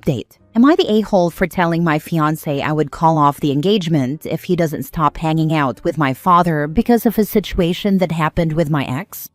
update. Am I the a-hole for telling my fiancé I would call off the engagement if he doesn't stop hanging out with my father because of a situation that happened with my ex?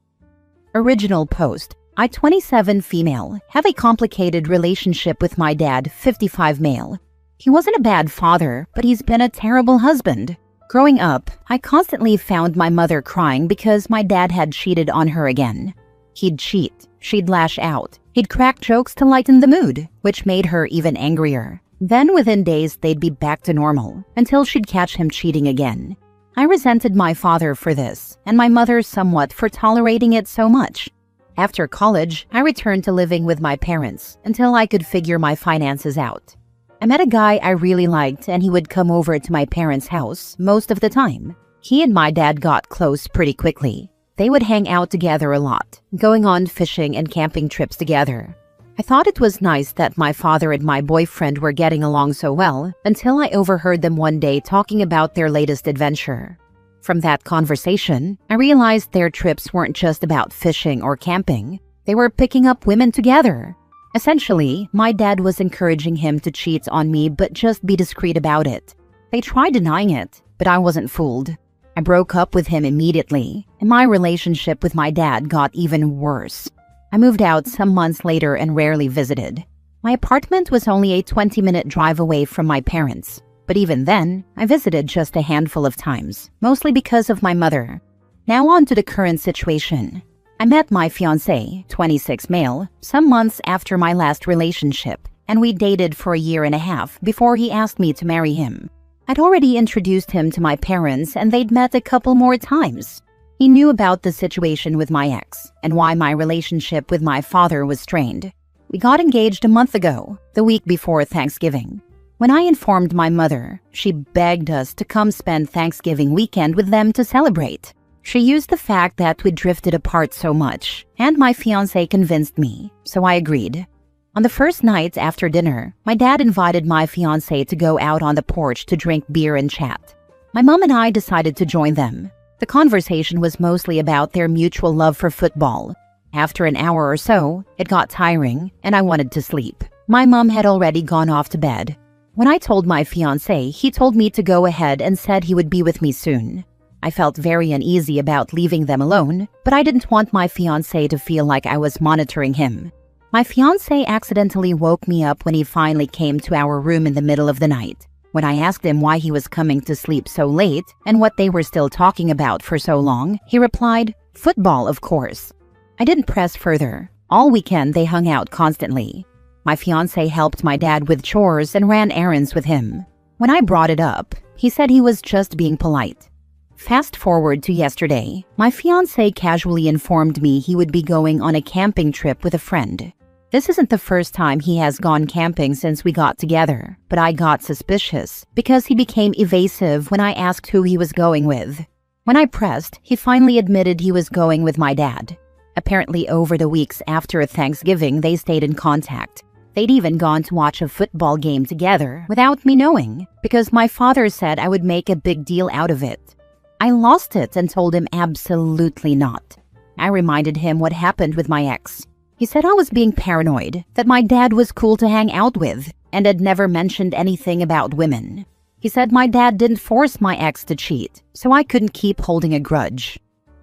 Original post. I, 27 female, have a complicated relationship with my dad, 55 male. He wasn't a bad father, but he's been a terrible husband. Growing up, I constantly found my mother crying because my dad had cheated on her again. He'd cheat, she'd lash out, he'd crack jokes to lighten the mood, which made her even angrier. Then within days, they'd be back to normal, until she'd catch him cheating again. I resented my father for this, and my mother somewhat for tolerating it so much. After college, I returned to living with my parents until I could figure my finances out. I met a guy I really liked and he would come over to my parents' house most of the time. He and my dad got close pretty quickly. They would hang out together a lot, going on fishing and camping trips together. I thought it was nice that my father and my boyfriend were getting along so well until I overheard them one day talking about their latest adventure. From that conversation, I realized their trips weren't just about fishing or camping. They were picking up women together. Essentially, my dad was encouraging him to cheat on me but just be discreet about it. They tried denying it, but I wasn't fooled. I broke up with him immediately, and my relationship with my dad got even worse. I moved out some months later and rarely visited. My apartment was only a 20-minute drive away from my parents. But even then, I visited just a handful of times, mostly because of my mother. Now on to the current situation. I met my fiancé, 26 male, some months after my last relationship, and we dated for a year and a half before he asked me to marry him. I'd already introduced him to my parents and they'd met a couple more times. He knew about the situation with my ex and why my relationship with my father was strained. We got engaged a month ago, the week before Thanksgiving. When I informed my mother, she begged us to come spend Thanksgiving weekend with them to celebrate. She used the fact that we drifted apart so much, and my fiancé convinced me, so I agreed. On the first night after dinner, my dad invited my fiancé to go out on the porch to drink beer and chat. My mom and I decided to join them. The conversation was mostly about their mutual love for football. After an hour or so, it got tiring, and I wanted to sleep. My mom had already gone off to bed. When I told my fiancé, he told me to go ahead and said he would be with me soon. I felt very uneasy about leaving them alone, but I didn't want my fiancé to feel like I was monitoring him. My fiancé accidentally woke me up when he finally came to our room in the middle of the night. When I asked him why he was coming to sleep so late and what they were still talking about for so long, he replied, "Football, of course." I didn't press further. All weekend they hung out constantly. My fiancé helped my dad with chores and ran errands with him. When I brought it up, he said he was just being polite. Fast forward to yesterday, my fiancé casually informed me he would be going on a camping trip with a friend. This isn't the first time he has gone camping since we got together, but I got suspicious because he became evasive when I asked who he was going with. When I pressed, he finally admitted he was going with my dad. Apparently over the weeks after Thanksgiving, they stayed in contact. They'd even gone to watch a football game together without me knowing, because my father said I would make a big deal out of it. I lost it and told him absolutely not. I reminded him what happened with my ex. He said I was being paranoid, that my dad was cool to hang out with, and had never mentioned anything about women. He said my dad didn't force my ex to cheat, so I couldn't keep holding a grudge.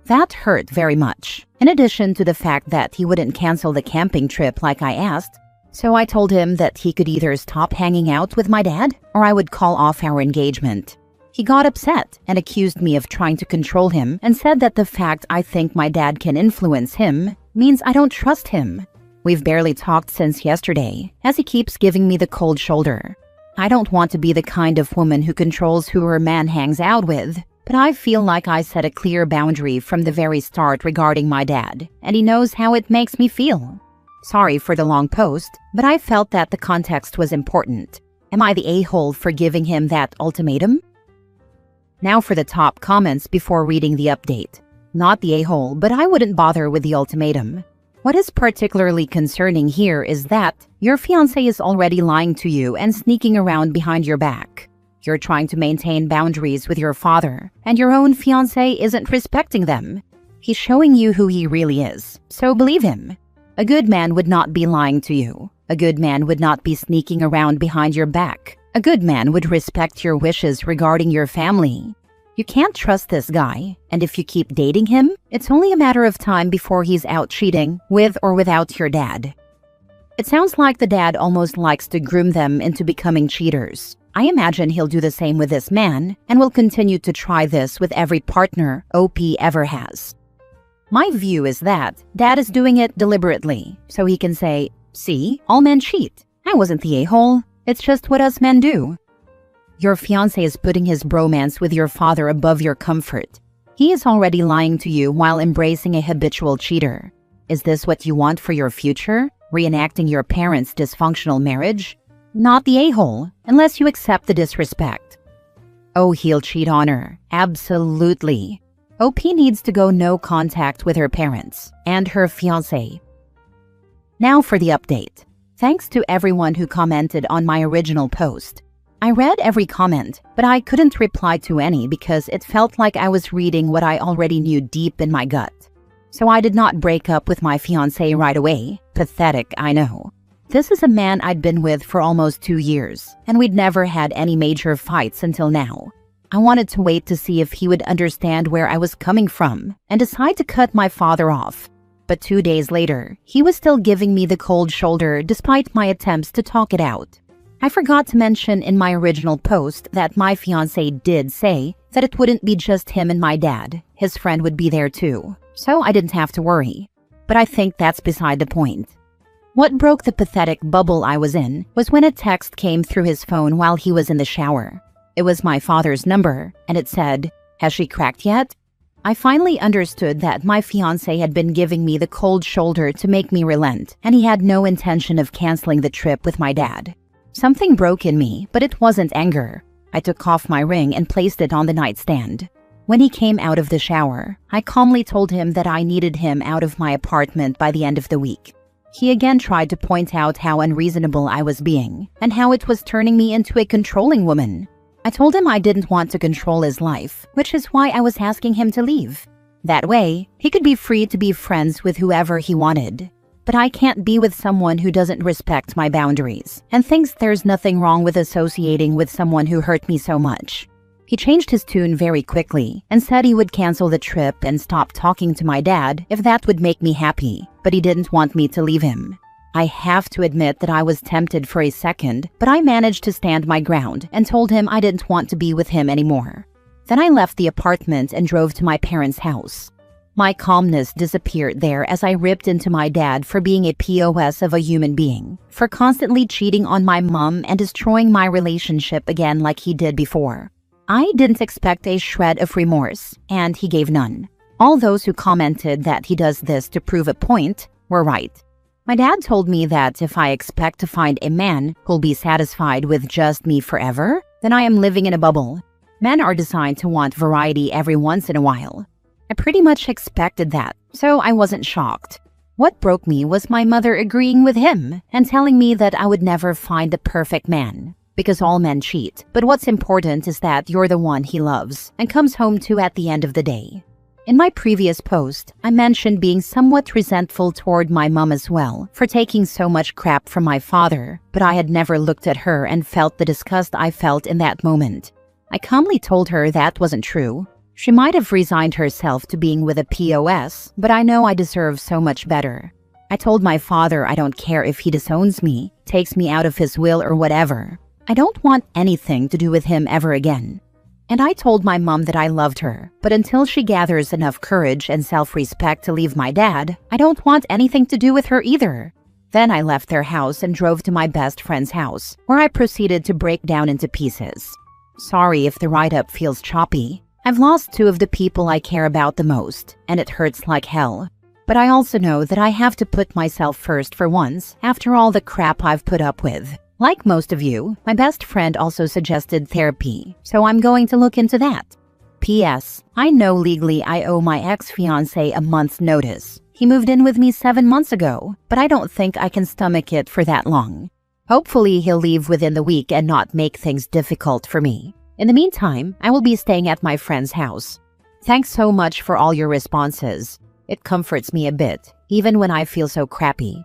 That hurt very much, in addition to the fact that he wouldn't cancel the camping trip like I asked. So I told him that he could either stop hanging out with my dad or I would call off our engagement. He got upset and accused me of trying to control him and said that the fact I think my dad can influence him means I don't trust him. We've barely talked since yesterday, as he keeps giving me the cold shoulder. I don't want to be the kind of woman who controls who her man hangs out with, but I feel like I set a clear boundary from the very start regarding my dad, and he knows how it makes me feel. Sorry for the long post, but I felt that the context was important. Am I the a-hole for giving him that ultimatum? Now for the top comments before reading the update. Not the a-hole, but I wouldn't bother with the ultimatum. What is particularly concerning here is that your fiancé is already lying to you and sneaking around behind your back. You're trying to maintain boundaries with your father, and your own fiancé isn't respecting them. He's showing you who he really is, so believe him. A good man would not be lying to you. A good man would not be sneaking around behind your back. A good man would respect your wishes regarding your family. You can't trust this guy, and if you keep dating him, it's only a matter of time before he's out cheating with or without your dad. It sounds like the dad almost likes to groom them into becoming cheaters. I imagine he'll do the same with this man and will continue to try this with every partner OP ever has. My view is that dad is doing it deliberately, so he can say, "See, all men cheat. I wasn't the a-hole. It's just what us men do." Your fiancé is putting his bromance with your father above your comfort. He is already lying to you while embracing a habitual cheater. Is this what you want for your future? Reenacting your parents' dysfunctional marriage? Not the a-hole, unless you accept the disrespect. Oh, he'll cheat on her. Absolutely. OP needs to go no contact with her parents and her fiancé. Now for the update. Thanks to everyone who commented on my original post. I read every comment, but I couldn't reply to any because it felt like I was reading what I already knew deep in my gut. So I did not break up with my fiancé right away. Pathetic, I know. This is a man I'd been with for almost 2 years, and we'd never had any major fights until now. I wanted to wait to see if he would understand where I was coming from and decide to cut my father off. But 2 days later, he was still giving me the cold shoulder despite my attempts to talk it out. I forgot to mention in my original post that my fiancé did say that it wouldn't be just him and my dad. His friend would be there too, so I didn't have to worry. But I think that's beside the point. What broke the pathetic bubble I was in was when a text came through his phone while he was in the shower. It was my father's number, and it said, "Has she cracked yet?" I finally understood that my fiancé had been giving me the cold shoulder to make me relent, and he had no intention of canceling the trip with my dad. Something broke in me, but it wasn't anger. I took off my ring and placed it on the nightstand. When he came out of the shower, I calmly told him that I needed him out of my apartment by the end of the week. He again tried to point out how unreasonable I was being, and how it was turning me into a controlling woman. I told him I didn't want to control his life, which is why I was asking him to leave. That way, he could be free to be friends with whoever he wanted. But I can't be with someone who doesn't respect my boundaries and thinks there's nothing wrong with associating with someone who hurt me so much. He changed his tune very quickly and said he would cancel the trip and stop talking to my dad if that would make me happy, but he didn't want me to leave him. I have to admit that I was tempted for a second, but I managed to stand my ground and told him I didn't want to be with him anymore. Then I left the apartment and drove to my parents' house. My calmness disappeared there as I ripped into my dad for being a POS of a human being, for constantly cheating on my mom and destroying my relationship again like he did before. I didn't expect a shred of remorse, and he gave none. All those who commented that he does this to prove a point were right. My dad told me that if I expect to find a man who'll be satisfied with just me forever, then I am living in a bubble. Men are designed to want variety every once in a while. I pretty much expected that, so I wasn't shocked. What broke me was my mother agreeing with him and telling me that I would never find the perfect man. Because all men cheat, but what's important is that you're the one he loves and comes home to at the end of the day. In my previous post, I mentioned being somewhat resentful toward my mom as well for taking so much crap from my father, but I had never looked at her and felt the disgust I felt in that moment. I calmly told her that wasn't true. She might have resigned herself to being with a POS, but I know I deserve so much better. I told my father I don't care if he disowns me, takes me out of his will or whatever. I don't want anything to do with him ever again. And I told my mom that I loved her, but until she gathers enough courage and self-respect to leave my dad, I don't want anything to do with her either. Then I left their house and drove to my best friend's house, where I proceeded to break down into pieces. Sorry if the write-up feels choppy. I've lost 2 of the people I care about the most, and it hurts like hell. But I also know that I have to put myself first for once, after all the crap I've put up with. Like most of you, my best friend also suggested therapy, so I'm going to look into that. P.S. I know legally I owe my ex-fiancé a month's notice. He moved in with me 7 months ago, but I don't think I can stomach it for that long. Hopefully he'll leave within the week and not make things difficult for me. In the meantime, I will be staying at my friend's house. Thanks so much for all your responses. It comforts me a bit, even when I feel so crappy.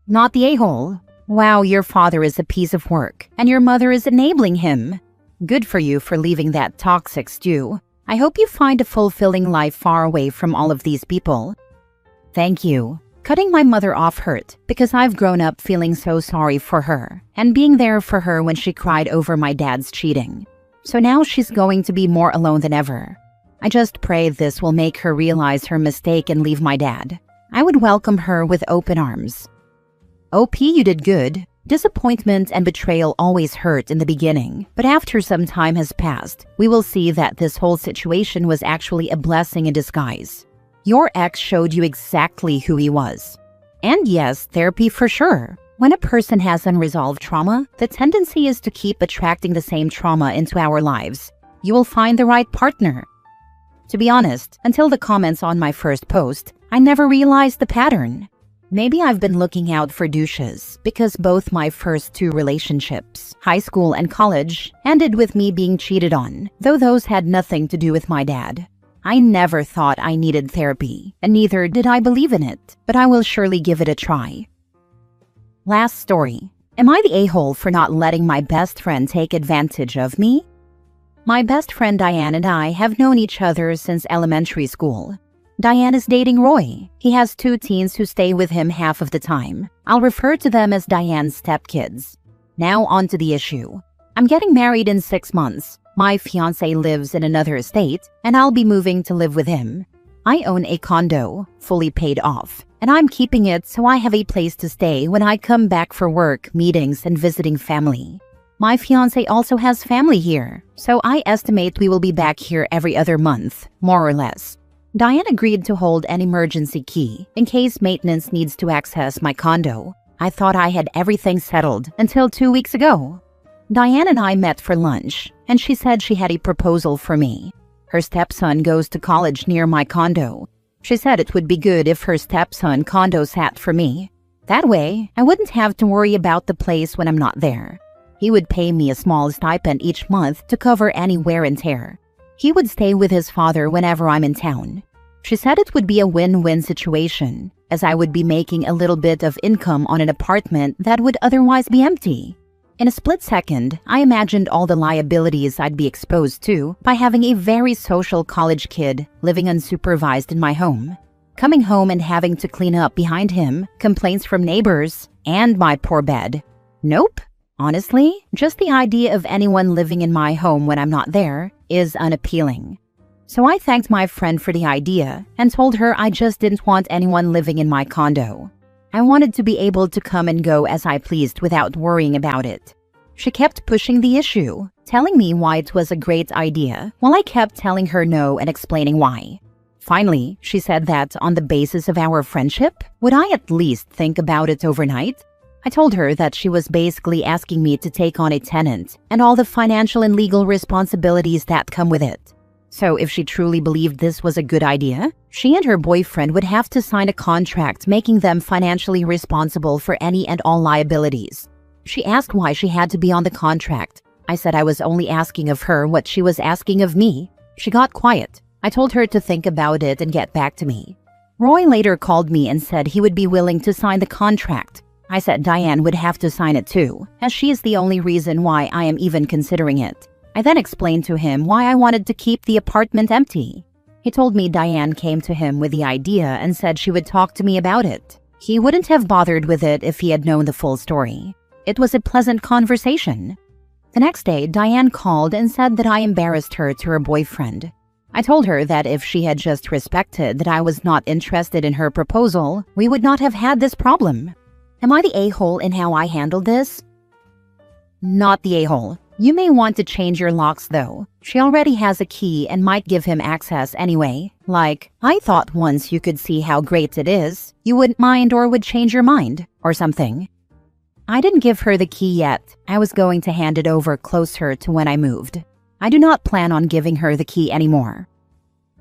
not the a-hole. Wow, your father is a piece of work, and your mother is enabling him. Good for you for leaving that toxic stew. I hope you find a fulfilling life far away from all of these people. Thank you. Cutting my mother off hurt because I've grown up feeling so sorry for her and being there for her when she cried over my dad's cheating. So now she's going to be more alone than ever. I just pray this will make her realize her mistake and leave my dad. I would welcome her with open arms. OP, you did good. Disappointment and betrayal always hurt in the beginning, but after some time has passed, we will see that this whole situation was actually a blessing in disguise. Your ex showed you exactly who he was. And yes, therapy for sure. When a person has unresolved trauma, the tendency is to keep attracting the same trauma into our lives. You will find the right partner. To be honest, until the comments on my first post, I never realized the pattern. Maybe I've been looking out for douches because both my first two relationships, high school and college, ended with me being cheated on, though those had nothing to do with my dad. I never thought I needed therapy, and neither did I believe in it, but I will surely give it a try. Last story. Am I the a-hole for not letting my best friend take advantage of me? My best friend Diane and I have known each other since elementary school. Diane is dating Roy. He has 2 teens who stay with him half of the time. I'll refer to them as Diane's stepkids. Now on to the issue. I'm getting married in 6 months. My fiancé lives in another state, and I'll be moving to live with him. I own a condo, fully paid off, and I'm keeping it so I have a place to stay when I come back for work, meetings, and visiting family. My fiancé also has family here, so I estimate we will be back here every other month, more or less. Diane agreed to hold an emergency key in case maintenance needs to access my condo. I thought I had everything settled until 2 weeks ago. Diane and I met for lunch, and she said she had a proposal for me. Her stepson goes to college near my condo. She said it would be good if her stepson condo sat for me. That way, I wouldn't have to worry about the place when I'm not there. He would pay me a small stipend each month to cover any wear and tear. He would stay with his father whenever I'm in town. She said it would be a win-win situation, as I would be making a little bit of income on an apartment that would otherwise be empty. In a split second, I imagined all the liabilities I'd be exposed to by having a very social college kid living unsupervised in my home. Coming home and having to clean up behind him, complaints from neighbors, and my poor bed. Nope. Honestly, just the idea of anyone living in my home when I'm not there is unappealing. So I thanked my friend for the idea and told her I just didn't want anyone living in my condo. I wanted to be able to come and go as I pleased without worrying about it. She kept pushing the issue, telling me why it was a great idea, while I kept telling her no and explaining why. Finally, she said that on the basis of our friendship, would I at least think about it overnight? I told her that she was basically asking me to take on a tenant and all the financial and legal responsibilities that come with it. So if she truly believed this was a good idea, she and her boyfriend would have to sign a contract making them financially responsible for any and all liabilities. She asked why she had to be on the contract. I said I was only asking of her what she was asking of me. She got quiet. I told her to think about it and get back to me. Roy later called me and said he would be willing to sign the contract. I said Diane would have to sign it too, as she is the only reason why I am even considering it. I then explained to him why I wanted to keep the apartment empty. He told me Diane came to him with the idea and said she would talk to me about it. He wouldn't have bothered with it if he had known the full story. It was a pleasant conversation. The next day, Diane called and said that I embarrassed her to her boyfriend. I told her that if she had just respected that I was not interested in her proposal, we would not have had this problem. Am I the a-hole in how I handled this? Not the a-hole. You may want to change your locks though. She already has a key and might give him access anyway. Like, I thought once you could see how great it is, you wouldn't mind or would change your mind, or something. I didn't give her the key yet. I was going to hand it over closer to when I moved. I do not plan on giving her the key anymore.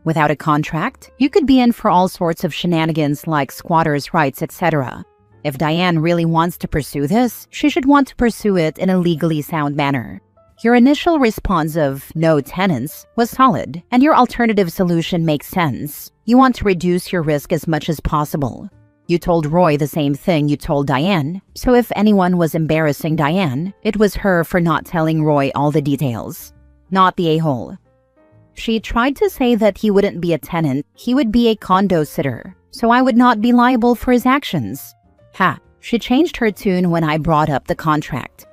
Without a contract, you could be in for all sorts of shenanigans like squatters' rights, etc. If Diane really wants to pursue this, she should want to pursue it in a legally sound manner. Your initial response of no tenants was solid, and your alternative solution makes sense. You want to reduce your risk as much as possible. You told Roy the same thing you told Diane, so if anyone was embarrassing Diane, it was her for not telling Roy all the details, not the a-hole. She tried to say that he wouldn't be a tenant, he would be a condo sitter, so I would not be liable for his actions. Ha, she changed her tune when I brought up the contract.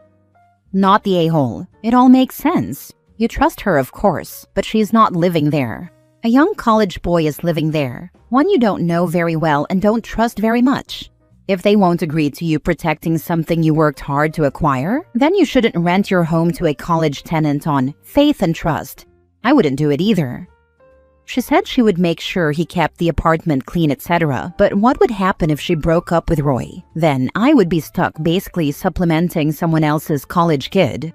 Not the a-hole. It all makes sense. You trust her, of course, but she's not living there. A young college boy is living there, one you don't know very well and don't trust very much. If they won't agree to you protecting something you worked hard to acquire, then you shouldn't rent your home to a college tenant on faith and trust. I wouldn't do it either. She said she would make sure he kept the apartment clean, etc. But what would happen if she broke up with Roy? Then I would be stuck basically supplementing someone else's college kid.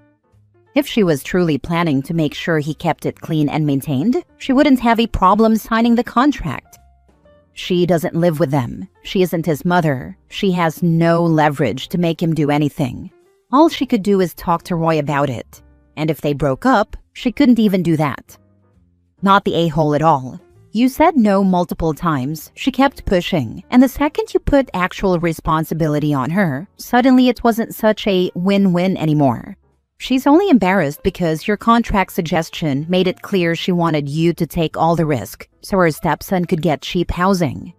If she was truly planning to make sure he kept it clean and maintained, she wouldn't have a problem signing the contract. She doesn't live with them. She isn't his mother. She has no leverage to make him do anything. All she could do is talk to Roy about it. And if they broke up, she couldn't even do that. Not the a-hole at all. You said no multiple times, she kept pushing, and the second you put actual responsibility on her, suddenly it wasn't such a win-win anymore. She's only embarrassed because your contract suggestion made it clear she wanted you to take all the risk, so her stepson could get cheap housing.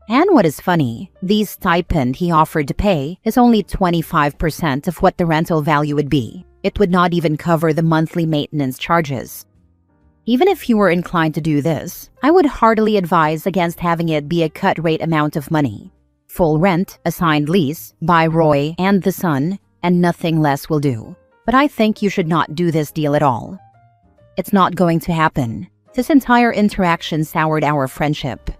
And what is funny, the stipend he offered to pay is only 25% of what the rental value would be. It would not even cover the monthly maintenance charges. Even if you were inclined to do this, I would heartily advise against having it be a cut-rate amount of money. Full rent, assigned lease, by Roy and the son, and nothing less will do. But I think you should not do this deal at all. It's not going to happen. This entire interaction soured our friendship.